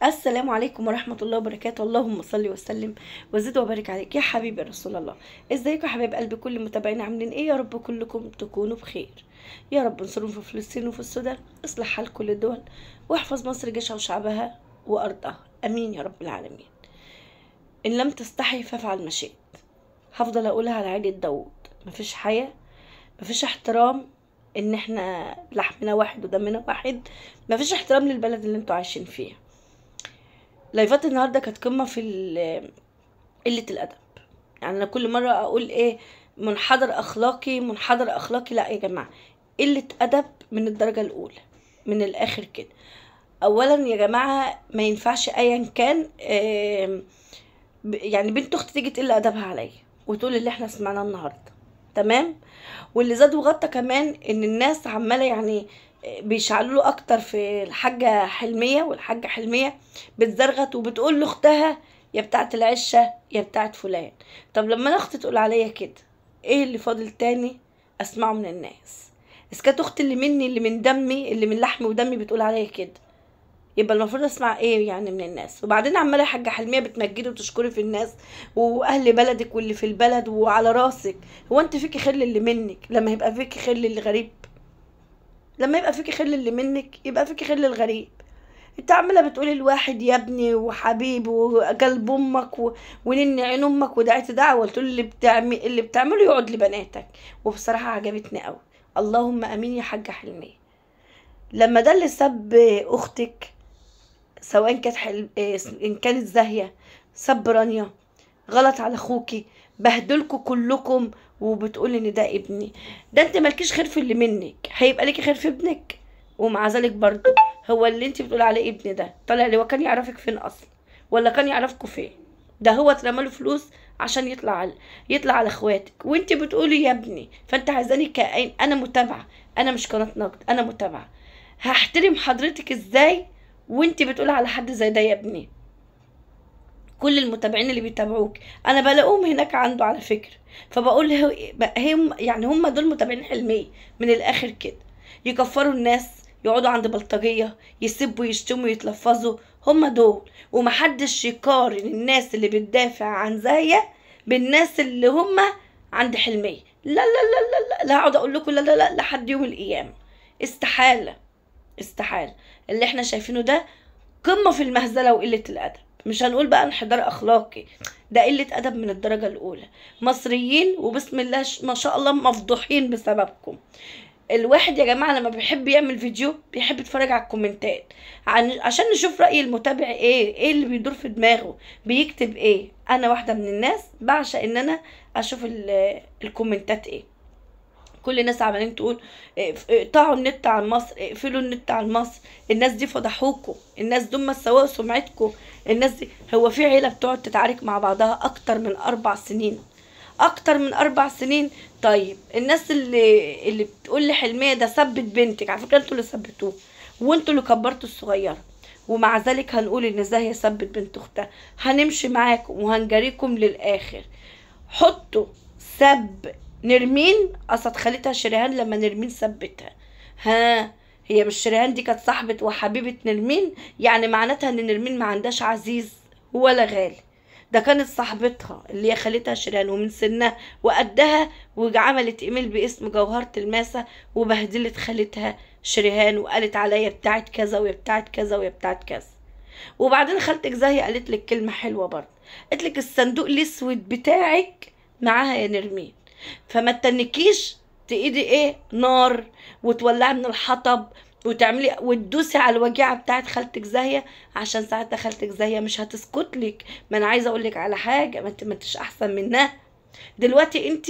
السلام عليكم ورحمة الله وبركاته. اللهم صل وسلم وزد وبارك عليك يا حبيبي رسول الله. ازيكم يا حبايب قلبي؟ كل متابعينا عاملين ايه؟ يا رب كلكم تكونوا بخير. يا رب انصرهم في فلسطين وفي السودان، اصلح حال كل الدول، واحفظ مصر جيشها وشعبها وارضها، امين يا رب العالمين. ان لم تستحي فافعل ما شئت. هفضل اقولها على عيلة داوود: مفيش حياة، مفيش احترام، ان احنا لحمنا واحد ودمنا واحد، مفيش احترام للبلد اللي انتوا عايشين فيها. لايفات النهارده كانت قمه في قله الادب. يعني انا كل مره اقول ايه؟ منحدر اخلاقي منحدر اخلاقي. لا يا جماعه، قله ادب من الدرجه الاولى، من الاخر كده. اولا يا جماعه ما ينفعش ايا كان يعني بنت اختي تيجي تقل ادبها عليا وتقول اللي احنا سمعناه النهارده. تمام. واللي زاد وغطى كمان ان الناس عماله يعني بيشعلوا اكتر في الحاجه حلميه، والحاجه حلميه بتزرغت وبتقول لاختها: يا بتاعه العشه يا بتاعه فلان. طب لما انا اختي تقول عليا كده، ايه اللي فاضل تاني اسمعه من الناس؟ اذا كانت اختي اللي مني، اللي من دمي، اللي من لحمي ودمي بتقول عليا كده، يبقى المفروض اسمع ايه يعني من الناس؟ وبعدين عماله يا حاجه حلميه بتمجدي وتشكري في الناس واهل بلدك واللي في البلد وعلى راسك. هو انت فيكي خير اللي منك لما يبقى فيكي خير اللي غريب؟ لما يبقى فيكي خير اللي منك يبقى فيكي خير للغريب. انت عماله بتقولي الواحد يا ابني وحبيبي وقلب امك ونن عين امك ودعيت دعوه، تقول اللي بتعمله يقعد لبناتك. وبصراحه عجبتني قوي. اللهم امين يا حاجه حلميه. لما ده اللي سب اختك، سواء كانت ان كانت زاهيه، سب رانيا، غلط على اخوكي، بهدلكوا كلكم، وبتقولي ان ده ابني. ده انت مالكيش خير في اللي منك، هيبقى ليكي خير في ابنك؟ ومع ذلك برضو هو اللي انت بتقول عليه ابني ده طالع لي، وكان يعرفك فين اصلا؟ ولا كان يعرفكوا فين؟ ده هو اترمى له فلوس عشان يطلع على اخواتك، وانت بتقولي يا ابني. فانت عايزاني كائن؟ انا متابعه، انا مش قناه نقد، انا متابعه. هحترم حضرتك ازاي وانت بتقولي على حد زي ده يا ابني؟ كل المتابعين اللي بيتابعوك انا بلاقوهم هناك عنده على فكرة. فبقول هم يعني هم دول متابعين حلمية من الاخر كده. يكفروا الناس، يقعدوا عند بلطجية، يسبوا يشتموا يتلفظوا، هم دول. ومحدش يقارن الناس اللي بتدافع عن زاهية بالناس اللي هم عند حلمية. لا لا لا لا لا، لا هقعد اقول لكم لا لا لا لحد يوم القيامة. استحالة، استحالة. اللي احنا شايفينه ده قمة في المهزلة وقلة الأدب. مش هنقول بقى انحدار أخلاقي، ده قلة أدب من الدرجة الأولى. مصريين وبسم الله ما شاء الله مفضوحين بسببكم. الواحد يا جماعة لما بيحب يعمل فيديو بيحب يتفرج على الكومنتات عشان نشوف رأي المتابع ايه اللي بيدور في دماغه، بيكتب ايه. انا واحدة من الناس بعشق ان انا اشوف الكومنتات ايه. كل الناس عمالين تقول اقطعوا النت عن مصر، اقفلوا النت عن مصر. الناس دي فضحوكوا، الناس دول سووا سمعتكوا. الناس دي، هو في عيلة بتقعد تتعارك مع بعضها اكتر من 4 سنين؟ اكتر من 4 سنين. طيب الناس اللي بتقول لي حلمية ده ثبت بنتك، على فكرة انتوا اللي ثبتوه وانتوا اللي كبرتوا الصغيرة. ومع ذلك هنقول ان زاهية ثبت بنت اختها. هنمشي معاكم وهنجريكم للاخر. حطوا سب نرمين قصد خالتها شريهان لما نرمين سبتها. ها، هي مش شريهان دي كانت صاحبة وحبيبة نرمين؟ يعني معناتها ان نرمين ما عندهاش عزيز ولا غالي. ده كانت صاحبتها اللي هي خالتها شريهان ومن سنها وقدها، وعملت ايميل باسم جوهرة الماسة وبهدلت خالتها شريهان وقالت عليا بتاعت كذا ويا بتاعت كذا ويا بتاعت كذا. وبعدين خالتك زاهية قالت لك كلمة حلوة برضه، قالت لك الصندوق الاسود بتاعك معاها يا نرمين، فما تنكيش تقيدي ايه نار وتولعي من الحطب وتعملي وتدوسي على الوجيعه بتاعت خالتك زاهيه، عشان ساعتها خالتك زاهيه مش هتسكت لك. ما انا عايزه اقول لك على حاجه، ما انتش احسن منها. دلوقتي انت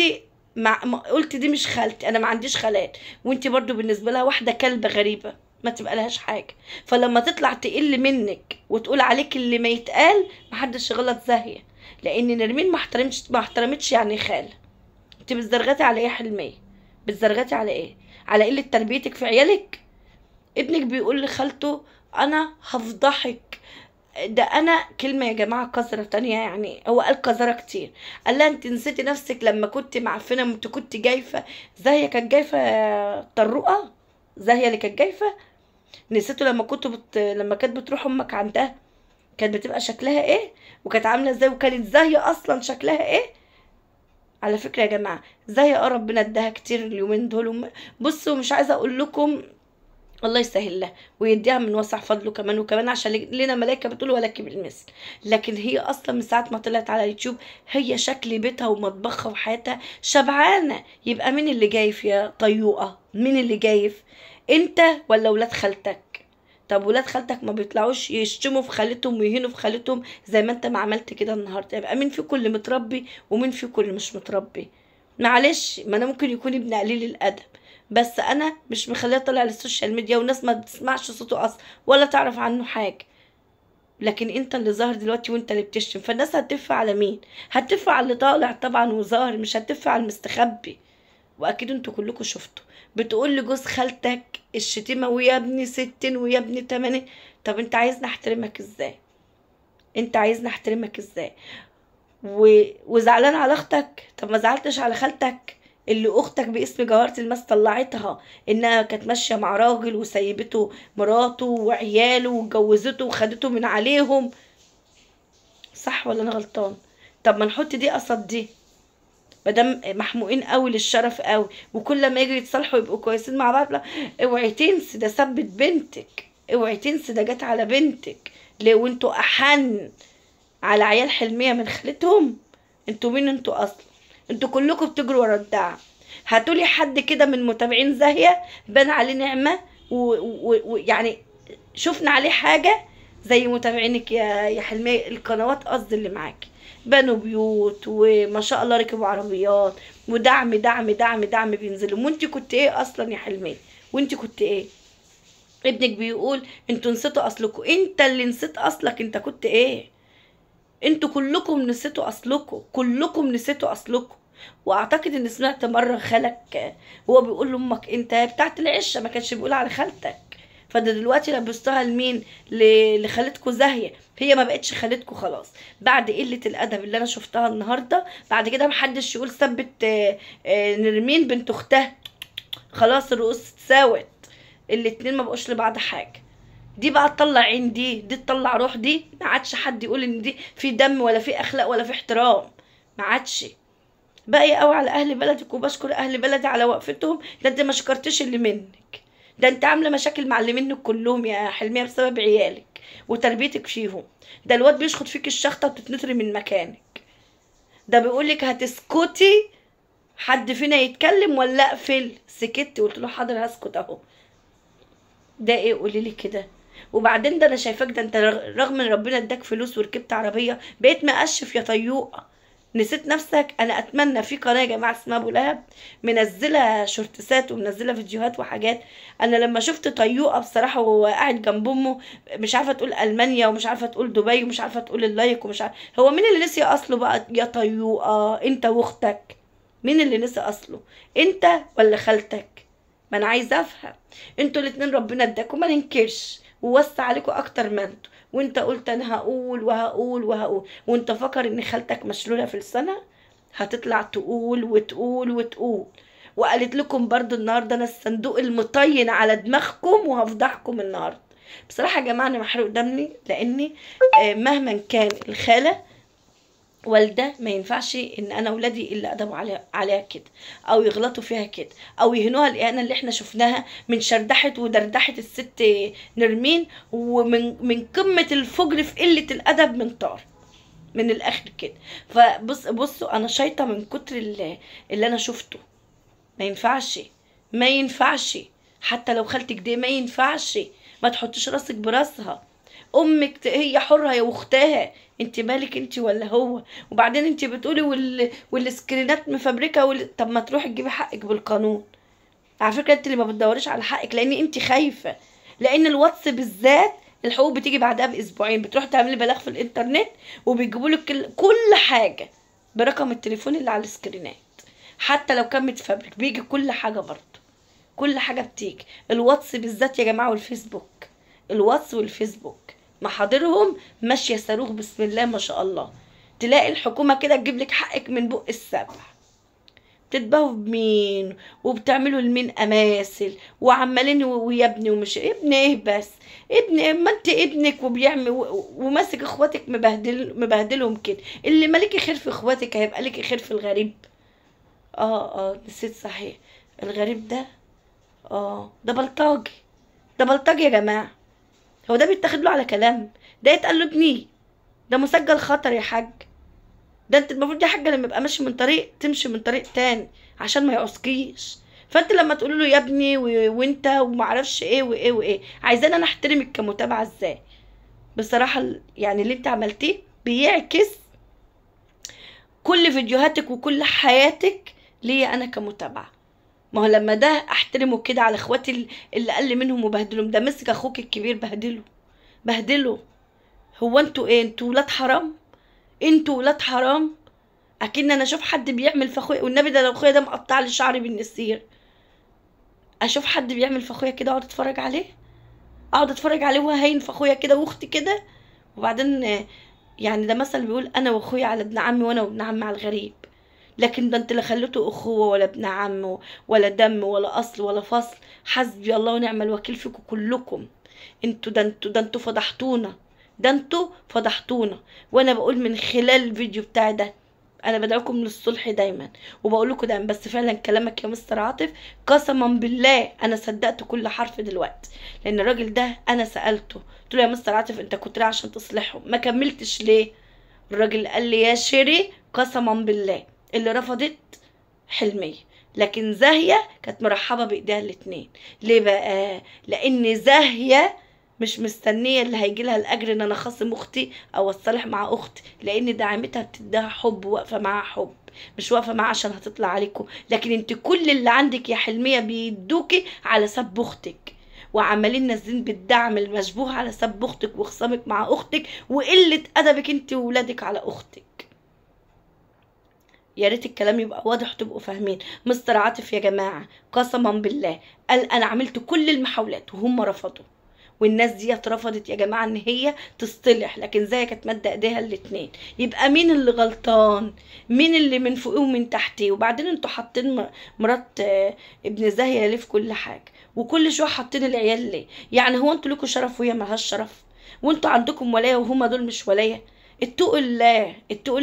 قلت دي مش خالتي، انا ما عنديش خالات، وانت برضو بالنسبه لها واحده كلبه غريبه ما تبقى لهاش حاجه. فلما تطلع تقل منك وتقول عليك اللي ما يتقال، محدش غلط زاهيه، لان نرمين ما احترمتش يعني خال. انت بتزرغتي على ايه يا حلمية؟ بتزرغتي على ايه؟ على قلة تربيتك في عيالك؟ ابنك بيقول لخالته انا هفضحك. ده انا كلمة يا جماعة قذرة تانية، يعني هو قال قذرة كتير. قال لها انت نسيتي نفسك لما كنت معفنة، انت كنت جايفة. زاهية كانت جايفة طروقة؟ زاهية اللي كانت جايفة؟ نسيتوا لما كنتوا لما كانت بتروح امك عندها؟ كانت بتبقى شكلها ايه وكانت عامله ازاي وكانت زاهيه اصلا شكلها ايه. على فكره يا جماعه زاهيه ربنا اداها كتير اليومين دول بصوا مش عايزه اقول لكم الله يسهل لها ويديها من وسع فضله كمان وكمان، عشان لنا ملايكه بتقول ولك بالمثل. لكن هي اصلا من ساعه ما طلعت على يوتيوب هي شكل بيتها ومطبخها وحياتها شبعانه. يبقى مين اللي جايف يا طيوقه؟ مين اللي جايف؟ انت ولا ولاد خالتك؟ طب ولاد خالتك ما بيطلعوش يشتموا في خالتهم ويهينوا في خالتهم زي ما انت ما عملت كده النهارده؟ يبقى مين فيكم اللي متربي ومين فيكم اللي مش متربي؟ معلش، ما انا ممكن يكون ابن قليل الادب، بس انا مش مخليه طالع للسوشيال ميديا والناس ما بتسمعش صوته اصلا ولا تعرف عنه حاجه. لكن انت اللي ظاهر دلوقتي وانت اللي بتشتم، فالناس هتدفع على مين؟ هتدفع على اللي طالع طبعا وظاهر، مش هتدفع على المستخبي. واكيد انتوا كلكم شفتوا بتقول لجوز خالتك الشتيمه ويا ابني 60 ويا ابني 80. طب انت عايزني احترمك ازاي؟ انت عايزني احترمك ازاي؟ وزعلان على اختك؟ طب ما زعلتش على خالتك اللي اختك باسم جوهرة الماس طلعتها انها كانت ماشيه مع راجل وسيبته مراته وعياله واتجوزته وخدته من عليهم؟ صح ولا انا غلطان؟ طب ما نحط دي قصاد دي، مادام محموقين قوي للشرف قوي وكل ما يجي يتصالحوا يبقوا كويسين مع بعض. لا، اوعي تنسي ده ثبت بنتك، اوعي تنسي ده جت على بنتك. ليه وانتوا احن على عيال حلميه من خالتهم؟ انتوا مين انتوا اصلا؟ انتوا كلكم بتجروا ورا الدعم. هاتولي حد كده من متابعين زاهيه بان عليه نعمه ويعني شفنا عليه حاجه زي متابعينك يا حلميه، القنوات قصدي اللي معاكي بنوا بيوت وما شاء الله ركبوا عربيات ودعم دعم دعم دعم بينزلوا. وانت كنت ايه اصلا يا حلميه؟ وانت كنت ايه؟ ابنك بيقول انتوا نسيتوا اصلكم. انت اللي نسيت اصلك، انت كنت ايه؟ انتوا كلكم نسيتوا اصلكم، كلكم نسيتوا اصلكم. واعتقد ان سمعت مره خالك هو بيقول لامك انت بتاعت العشه، ما كانش بيقول على خالتك. فده دلوقتي لبستها لمين؟ لخالتكم زاهيه. هي ما بقتش خالتكم خلاص بعد قله الادب اللي انا شفتها النهارده. بعد كده محدش يقول ثبت نرمين بنت اختها. خلاص الرؤوس اتساوت، الاتنين ما بقوش لبعض حاجه. دي بقى تطلع عين دي تطلع روح، دي ما عادش حد يقول ان دي في دم ولا في اخلاق ولا في احترام. ما عادش. باقي قوي على اهل بلدك وبشكر اهل بلدي على وقفتهم. ده انت ما شكرتش اللي منك، ده انت عامله مشاكل مع اللي منك كلهم يا حلميه بسبب عيالك وتربيتك فيهم. ده الواد بيشخط فيك الشخطه وبتتنطري من مكانك. ده بيقولك هتسكتي حد فينا يتكلم ولا اقفل؟ سكتي قلت له حاضر هسكت اهو. ده ايه؟ قولي لي كده. وبعدين ده انا شايفاك ده انت رغم ان ربنا اداك فلوس وركبت عربيه بقيت مقشف يا طيوقه. نسيت نفسك. انا اتمنى في قناه يا جماعه اسمها ابو لهب منزله شورتسات ومنزله فيديوهات وحاجات. انا لما شفت طيوقه بصراحه وهو قاعد جنب امه مش عارفه تقول المانيا ومش عارفه تقول دبي ومش عارفه تقول اللايك ومش عارفه هو مين اللي نسي اصله بقى يا طيوقه؟ انت واختك مين اللي نسي اصله؟ انت ولا خالتك؟ ما انا عايزه افهم. انتوا الاتنين ربنا اداكم ما ننكرش ووسع عليكم اكتر ما انتوا. وانت قلت انا هقول وهقول وهقول، وانت فكر ان خالتك مشلوله في السنه هتطلع تقول وتقول وتقول. وقالت لكم برضو النهارده انا الصندوق المطين على دماغكم وهفضحكم النهارده. بصراحه يا جماعه انا محروق دمي لاني مهما كان الخاله والده ما ينفعش ان انا ولادي اللي ادبوا عليها كده او يغلطوا فيها كده او يهنوها الاهانه اللي احنا شفناها من شردحه ودردحه الست نرمين ومن قمه الفجر في قله الادب من طار من الاخر كده. بصوا انا شايطه من كتر اللي انا شفته. ما ينفعش، ما ينفعش. حتى لو خالتك دي ما ينفعش. ما تحطش راسك براسها. امك هي حره يا واختها، انت مالك انت ولا هو؟ وبعدين انت بتقولي والسكرينات مفبركه طب ما تروحي تجيبي حقك بالقانون. على فكره انت اللي ما بتدوريش على حقك لان انت خايفه. لان الواتس بالذات الحقوق بتيجي بعدها باسبوعين، بتروحي تعملي بلاغ في الانترنت وبيجيبوا لك كل حاجه برقم التليفون اللي على السكرينات. حتى لو كان متفبرك بيجي كل حاجه برضه، كل حاجه بتيجي. الواتس بالذات يا جماعه والفيسبوك، الواتس والفيسبوك محاضرهم ماشيه صاروخ بسم الله ما شاء الله. تلاقي الحكومه كده تجيب لك حقك من بق السبع. تتباهوا بمين وبتعملوا لمين اماثل وعمالين ويا ابني ومش ابني ايه بس ابني ما انت ابنك وبيعمل وماسك اخواتك مبهدلهم كده. اللي مالكي خير في اخواتك هيبقى لك خير في الغريب. نسيت صحيح. الغريب ده ده بلطجي. ده بلطجي يا جماعه. هو ده بيتاخد له على كلام؟ ده يتقال له ابني؟ ده مسجل خطر يا حاج. ده انت المفروض يا حاجه لما يبقى ماشي من طريق تمشي من طريق تاني عشان ما يعوزكيش. فانت لما تقول له يا ابني وانت ومعرفش ايه وايه وايه، عايزاني انا احترمك كمتابعه ازاي؟ بصراحه يعني اللي انت عملتيه بيعكس كل فيديوهاتك وكل حياتك ليا انا كمتابعه. ما هو لما ده احترمه كده على اخواتي اللي اقل منهم وبهدلهم، ده مسك اخوك الكبير بهدله. هو انتوا ايه؟ انتوا ولاد حرام. انتوا ولاد حرام. اكن انا اشوف حد بيعمل في اخويا، والنبي ده لو اخويا ده مقطع لي شعري بالنسير، اشوف حد بيعمل في اخويا كده اقعد اتفرج عليه وهو هين في اخويا كده واختي كده؟ وبعدين يعني ده مثل بيقول انا واخويا على ابن عمي وانا وابن عمي على الغريب. لكن ده انت لا خليته اخوه ولا ابن عم ولا دم ولا اصل ولا فصل. حسبي الله ونعم الوكيل فيكم كلكم. انتوا فضحتونا. وانا بقول من خلال الفيديو بتاعي ده انا بدعوكم للصلح دايما وبقول لكم دايما. بس فعلا كلامك يا مستر عاطف قسما بالله انا صدقت كل حرف دلوقتي، لان الراجل ده انا سالته قلت له يا مستر عاطف انت كنت رايح عشان تصلحهم، ما كملتش ليه؟ الراجل قال لي يا شيري قسما بالله اللي رفضت حلمية، لكن زاهية كانت مرحبة بايديها الاتنين. ليه بقى؟ لان زاهية مش مستنيه اللي هيجي لها الاجر ان انا خاصم اختي او اتصالح مع اختي، لان دعمتها بتديها حب واقفه معاها حب، مش واقفه معاها عشان هتطلع عليكم. لكن انت كل اللي عندك يا حلميه بيدوكي على سب اختك، وعمالين نازلين بالدعم المشبوه على سب اختك وخصامك مع اختك وقله ادبك انت وولادك على اختك. يا ريت الكلام يبقى واضح تبقوا فاهمين. مستر عاطف يا جماعه قسما بالله قال انا عملت كل المحاولات وهم رفضوا، والناس دي رفضت يا جماعه ان هي تصطلح، لكن زي كانت ماده ايديها الاتنين. يبقى مين اللي غلطان؟ مين اللي من فوقيه ومن تحتيه؟ وبعدين انتوا حاطين مرات ابن زاهيه ليه في كل حاجه، وكل شويه حاطين العيال ليه؟ يعني هو انتوا لكم شرف وهي ملهاش شرف؟ وانتوا عندكم ولايه وهما دول مش ولايه؟ اتقوا الله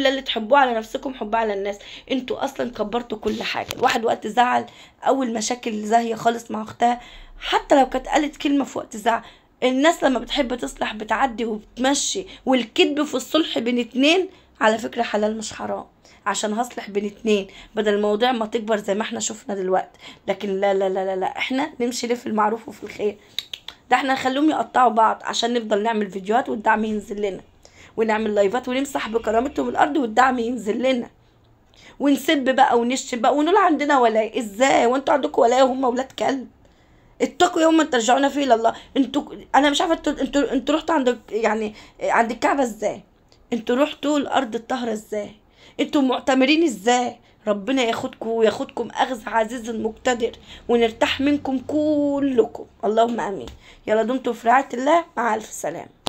اللي تحبوه على نفسكم حبوه على الناس. انتوا اصلا كبرتوا كل حاجه. الواحد وقت زعل اول مشاكل زاهيه خالص مع اختها، حتى لو كانت قالت كلمه في وقت زعل، الناس لما بتحب تصلح بتعدي وبتمشي. والكذب في الصلح بين اتنين على فكرة حلال مش حرام، عشان هصلح بين اتنين بدل الموضوع ما تكبر زي ما احنا شفنا دلوقتي. لكن لا لا لا لا, لا. احنا نمشي ليه في المعروف وفي الخير؟ ده احنا نخليهم يقطعوا بعض عشان نفضل نعمل فيديوهات والدعم ينزل لنا، ونعمل لايفات ونمسح بكرامتهم الارض والدعم ينزل لنا، ونسب بقى ونشتم بقى ونقول عندنا ولاية. ازاي وانتوا عندكم ولاية وهم ولاد كلب؟ اتقوا يوم ترجعون فيه الى الله. انا مش عارفه انتوا رحتوا عند يعني عند الكعبه ازاي؟ انتوا رحتوا الارض الطاهره ازاي؟ انتوا معتمرين ازاي؟ ربنا ياخدكم اخذ عزيز مقتدر ونرتاح منكم كلكم، اللهم امين. يلا دمتم في رعايه الله، مع الف سلامه.